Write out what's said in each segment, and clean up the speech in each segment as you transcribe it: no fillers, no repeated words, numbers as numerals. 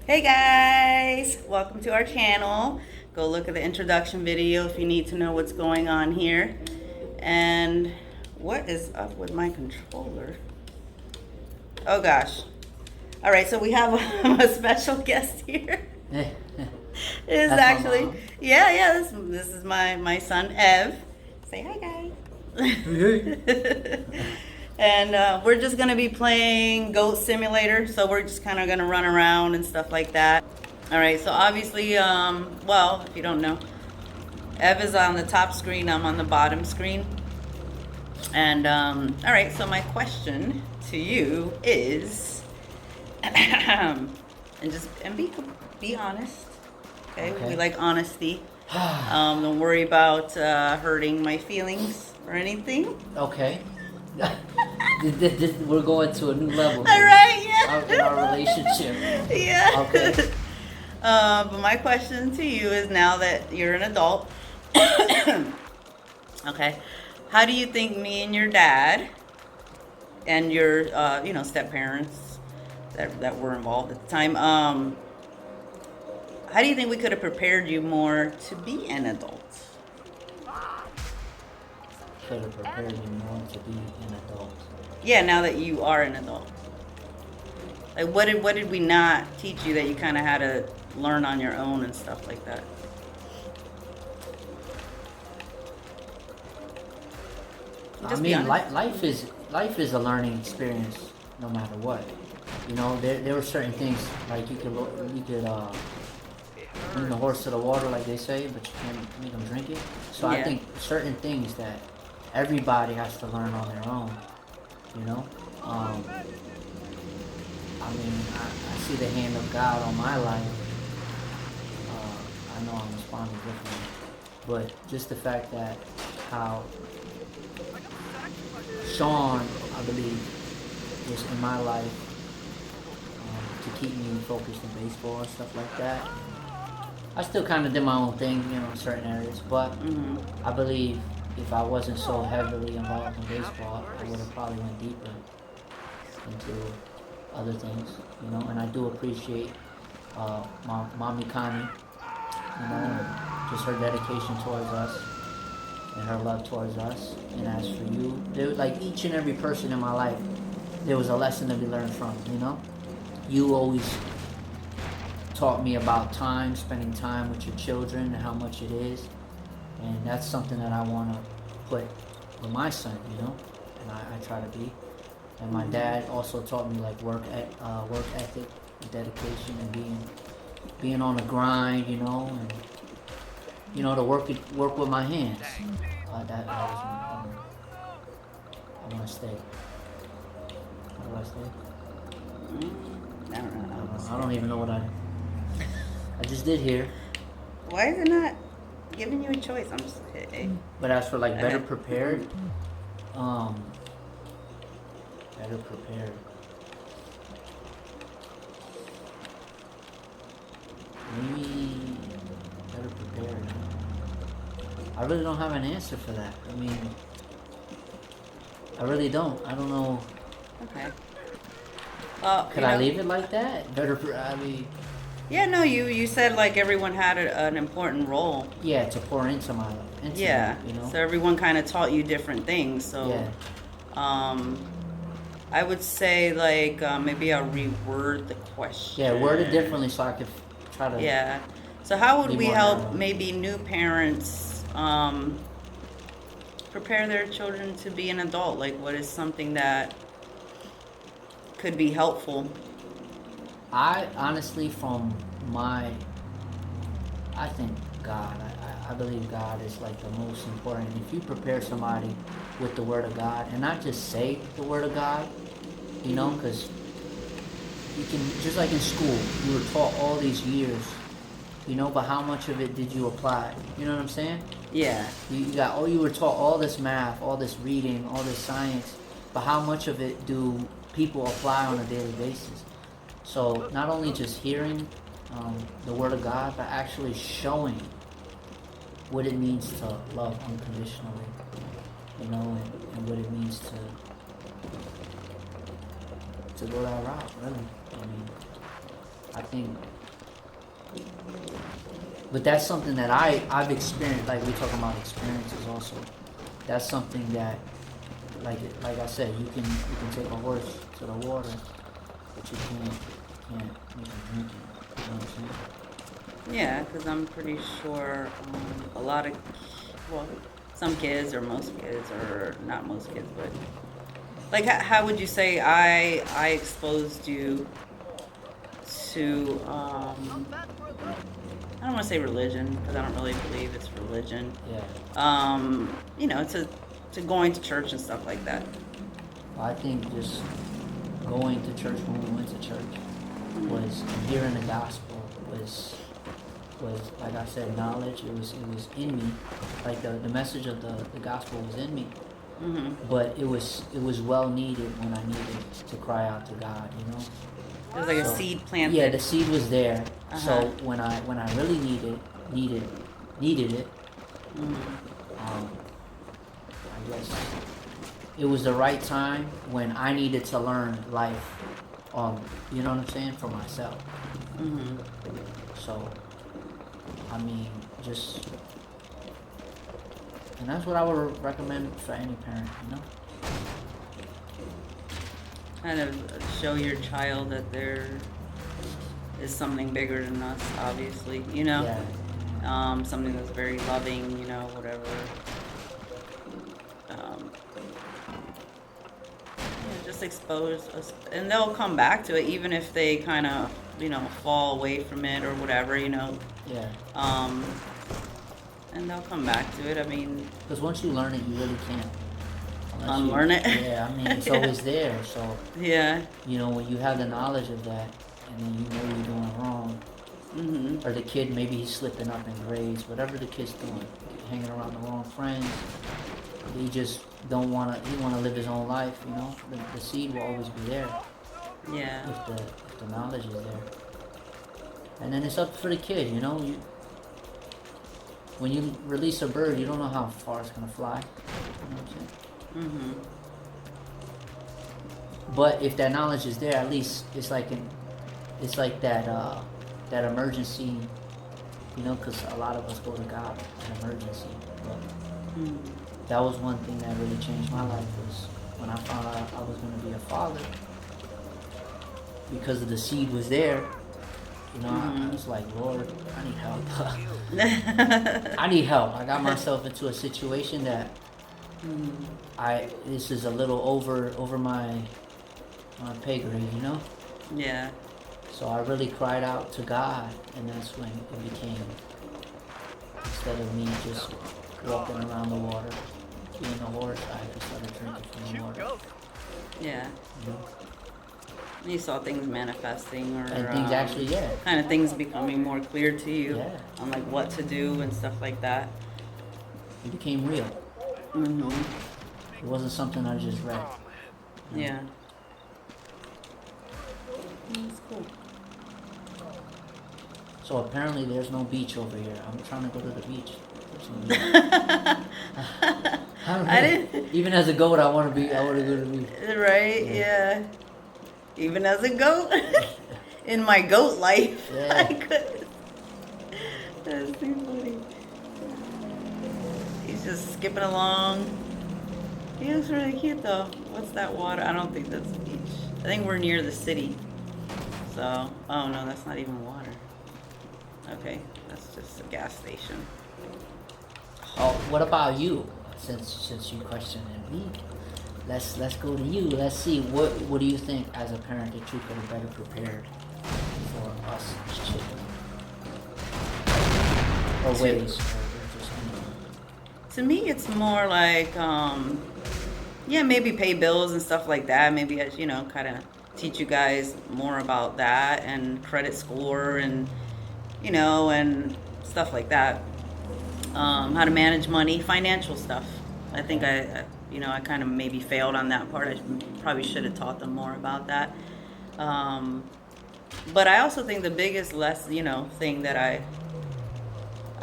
Hey guys, welcome to our channel. Go look at the introduction video if you need to know what's going on here. And what is up with my controller? Oh gosh. All right, so we have a special guest here. It is That's actually, my mom. yeah. This is my son Ev. Say hi, guys. And we're just gonna be playing Goat Simulator. So we're just kind of gonna run around and stuff like that. All right. So obviously, well, if you don't know, Ev is on the top screen. I'm on the bottom screen. And all right. So my question to you is, and be honest. Okay. Okay. We like honesty. Don't worry about hurting my feelings or anything. Okay. We're going to a new level All here right, yeah. in our relationship. Yeah. Okay. But my question to you is, now that you're an adult, okay, how do you think me and your dad and your, step parents that were involved at the time, how do you think we could have prepared you more to be an adult? Could have prepared you more to be an adult. Yeah, now that you are an adult. Like, what did we not teach you that you kind of had to learn on your own and stuff like that? I mean, life is a learning experience, no matter what. You know, there were certain things like you could bring the horse to the water, like they say, but you can't make them drink it. So Yeah. I think certain things that everybody has to learn on their own. You know, I mean, I see the hand of God on my life. I know I'm responding differently, but just the fact that how Sean, I believe, was in my life to keep me focused in baseball and stuff like that. I still kind of did my own thing, you know, in certain areas, but I believe if I wasn't so heavily involved in baseball, I would have probably went deeper into other things, you know. And I do appreciate my mommy Connie, you know, and just her dedication towards us and her love towards us. And as for you, there was like each and every person in my life, there was a lesson to be learned from, you know. You always taught me about time, spending time with your children and how much it is. And that's something that I want to put with my son, you know, and I try to be. And my dad also taught me like work ethic, dedication, and being on the grind, you know, and you know to work with my hands. That was I want to stay. How do I stay? I don't know. I don't even know what I just did here. Why is it not giving you a choice? I'm just kidding. But as for like better prepared, better prepared. Maybe better prepared. I really don't have an answer for that. I mean, I really don't. I don't know. Okay. Could I leave it like that? I mean. Yeah, no, you said like everyone had an important role. Yeah, to pour into my life. Yeah. Me, you know. So everyone kind of taught you different things. So, yeah. I would say like maybe I'll reword the question. Yeah, word it differently so I could try to. Yeah. So how would we help narrow. maybe new parents prepare their children to be an adult? Like, what is something that could be helpful? I honestly, I think God. I believe God is like the most important. If you prepare somebody with the Word of God, and not just say the Word of God, you know, because you can, just like in school, you were taught all these years, you know, but how much of it did you apply? You know what I'm saying? Yeah. You were taught all this math, all this reading, all this science, but how much of it do people apply on a daily basis? So not only just hearing the Word of God, but actually showing what it means to love unconditionally, you know, and what it means to go that route, really. I mean, I think, but that's something that I've experienced. Like we talking about experiences also. That's something that, like I said, you can take a horse to the water, but you can't make him drink it. You know what I'm saying? Yeah, because I'm pretty sure a lot of, well, some kids or most kids, or not most kids, but like how would you say I exposed you to I don't want to say religion because I don't really believe it's religion. Yeah. You know, to going to church and stuff like that. I think just going to church when we went to church was hearing the gospel was like I said, knowledge. It was in me, like the message of the gospel was in me. Mm-hmm. But it was well needed when I needed to cry out to God. You know. It was like a So, seed planted. Yeah, the seed was there. Uh-huh. So when I really needed it, I guess it was the right time when I needed to learn life. You know what I'm saying, for myself. Mm-hmm. So, I mean, just, and that's what I would recommend for any parent. You know. Kind of show your child that there is something bigger than us, obviously, you know? Yeah. Something that's very loving, you know, whatever. Yeah, just expose us, and they'll come back to it, even if they kind of, you know, fall away from it or whatever, you know? Yeah. And they'll come back to it, I mean... Because once you learn it, you really can't. Unlearn it? Yeah, I mean, it's always there, so... Yeah. You know, when you have the knowledge of that, and then you know you're doing wrong, Mm-hmm. or the kid, maybe he's slipping up in grades, whatever the kid's doing, hanging around the wrong friends, he just he want to live his own life, you know? The seed will always be there, Yeah. if the knowledge is there. And then it's up for the kid, you know? When you release a bird, you don't know how far it's going to fly, you know what I'm saying? Mm-hmm. But if that knowledge is there, at least it's like that that emergency, you know, because a lot of us go to God in emergency. But that was one thing that really changed my life, was when I found out I was going to be a father, because of the seed was there. You know, I was like, Lord, I need help. I need help. I got myself into a situation that this is a little over my pay grade, you know? Yeah. So I really cried out to God, and that's when it became, instead of me just walking around the water, being a horse, I just started drinking from the water. Yeah. You know? You saw things manifesting, or And things actually, yeah. kind of things becoming more clear to you, Yeah. on like what to do and stuff like that. It became real. Mm-hmm. It wasn't something I just read. You know? Yeah. That's cool. So apparently there's no beach over here. I'm trying to go to the beach. I don't know. I didn't. Even as a goat, I want to go to the beach. Right? Yeah. Even as a goat, in my goat life, Yeah. I could. That's too funny. He's just skipping along. He looks really cute though. What's that water? I don't think that's a beach. I think we're near the city. So, oh no, that's not even water. Okay, that's just a gas station. Oh, what about you? Since you questioned me, let's go to you. Let's see what do you think as a parent that you could have better prepared for us as children, or ways, or just anything. To me, it's more like, yeah, maybe pay bills and stuff like that. Maybe, you know, kind of teach you guys more about that, and credit score, and, you know, and stuff like that. How to manage money, financial stuff. I think I kind of maybe failed on that part. I probably should have taught them more about that. But I also think the biggest thing that I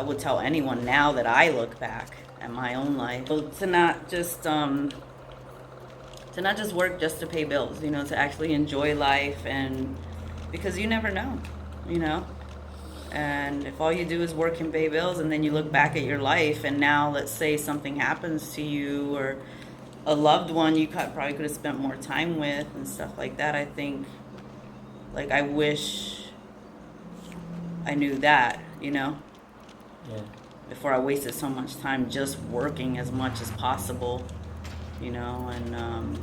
would tell anyone now that I look back at my own life, to not just work just to pay bills, you know, to actually enjoy life, and because you never know. you know? And if all you do is work and pay bills, and then you look back at your life, and now let's say something happens to you, or a loved one you probably could have spent more time with and stuff like that, I think, like, I wish I knew that, you know, Yeah. before I wasted so much time just working as much as possible, you know, and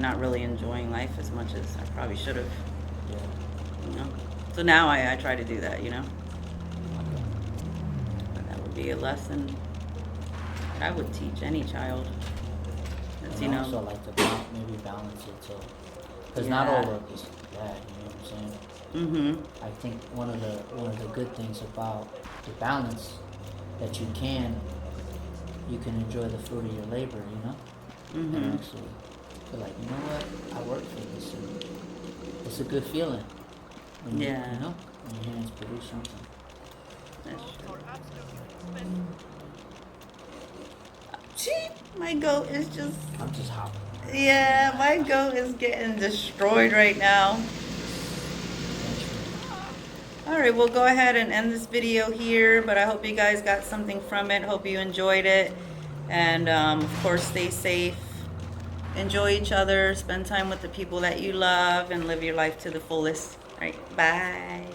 not really enjoying life as much as I probably should have, Yeah. you know. So now I try to do that, you know. But that would be a lesson that I would teach any child. That's, you And know. also like to maybe balance it too, because not Yeah. all work is bad. You know what I'm saying? Mm-hmm. I think one of the good things about the balance that you can enjoy the fruit of your labor. You know, and Mm-hmm. actually feel like, you know what, I worked for this, and it's a good feeling. When Yeah. You know, when your hands produce something. That's true. Gee, my goat is just, I'm just hopping. yeah, my goat is getting destroyed right now. All right, we'll go ahead and end this video here, but I hope you guys got something from it. Hope you enjoyed it. And of course, stay safe. Enjoy each other. Spend time with the people that you love and live your life to the fullest. All right, bye.